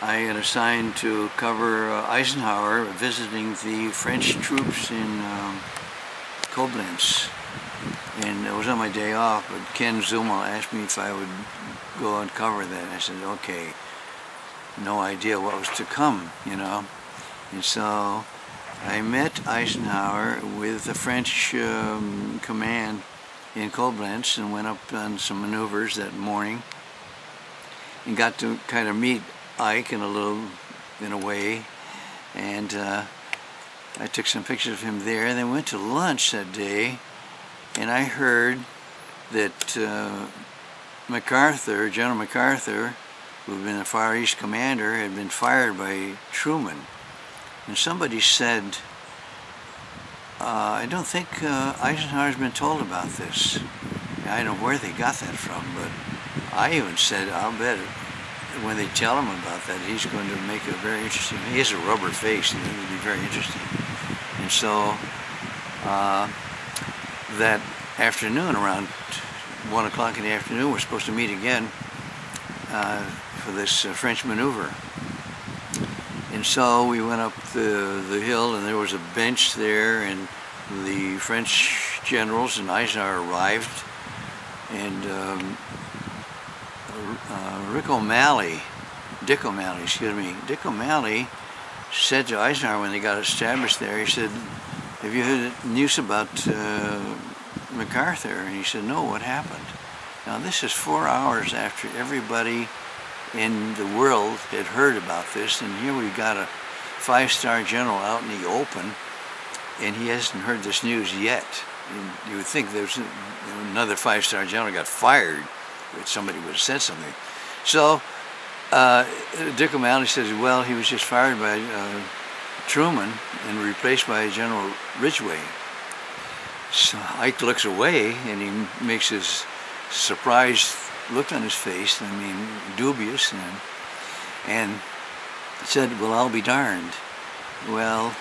I got assigned to cover Eisenhower visiting the French troops in Koblenz, and it was on my day off, but Ken Zuma asked me if I would go and cover that. I said, okay, no idea what was to come, you know. And so I met Eisenhower with the French command in Koblenz and went up on some maneuvers that morning and got to kind of meet Ike in a way, and I took some pictures of him there, and then went to lunch that day, and I heard that MacArthur, General MacArthur, who had been the Far East commander, had been fired by Truman. And somebody said, I don't think Eisenhower's been told about this. I don't know where they got that from, but I even said, I'll bet when they tell him about that, he's going to make it very interesting. He has a rubber face, and it would be very interesting. And so that afternoon, around 1 o'clock in the afternoon, we're supposed to meet again for this French maneuver. And so we went up the hill, and there was a bench there, and the French generals and Eisenhower arrived, and Dick O'Malley said to Eisenhower when they got established there, he said, have you heard news about MacArthur? And he said, no, what happened? Now this is 4 hours after everybody in the world had heard about this, and here we've got a 5-star general out in the open, and he hasn't heard this news yet. And you would think there's another 5-star general got fired, but somebody would have said something. So Dick O'Malley says, well, he was just fired by Truman and replaced by General Ridgway. So Ike looks away, and he makes his surprised look on his face, I mean, dubious, and said, well, I'll be darned. Well,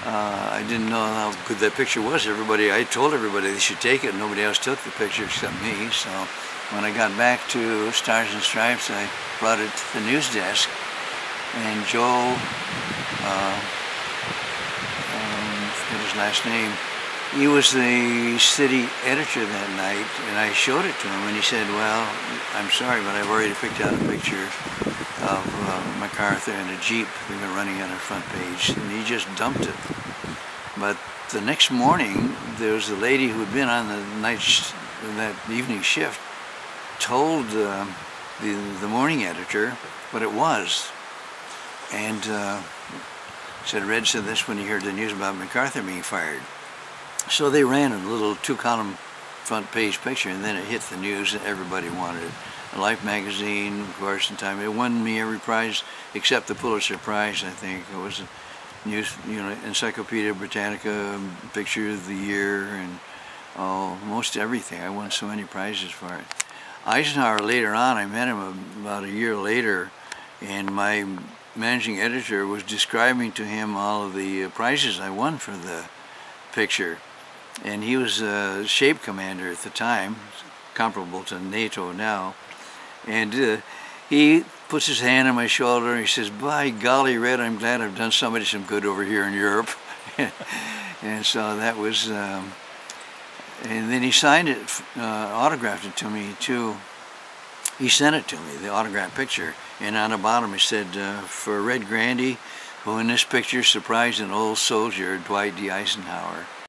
I didn't know how good that picture was. I told everybody they should take it. Nobody else took the picture except me. So when I got back to Stars and Stripes, I brought it to the news desk, and Joe, forget his last name, he was the city editor that night, and I showed it to him, and he said, well, I'm sorry, but I've already picked out a picture of MacArthur in a Jeep they've been running on the front page, and he just dumped it. But the next morning, there was a lady who had been on that evening shift, told the morning editor what it was, and said, Red said this when he heard the news about MacArthur being fired. So they ran a little 2-column front page picture, and then it hit the news, and everybody wanted it. Life magazine, of course, in time. It won me every prize except the Pulitzer Prize, I think. It was a news, Encyclopedia Britannica Picture of the Year, and most everything. I won so many prizes for it. Eisenhower, later on, I met him about a year later, and my managing editor was describing to him all of the prizes I won for the picture. And he was a shape commander at the time, comparable to NATO now. And he puts his hand on my shoulder and he says, by golly, Red, I'm glad I've done somebody some good over here in Europe. And so that was, and then he signed it, autographed it to me too. He sent it to me, the autographed picture. And on the bottom it said, for Red Grandy, who in this picture surprised an old soldier, Dwight D. Eisenhower.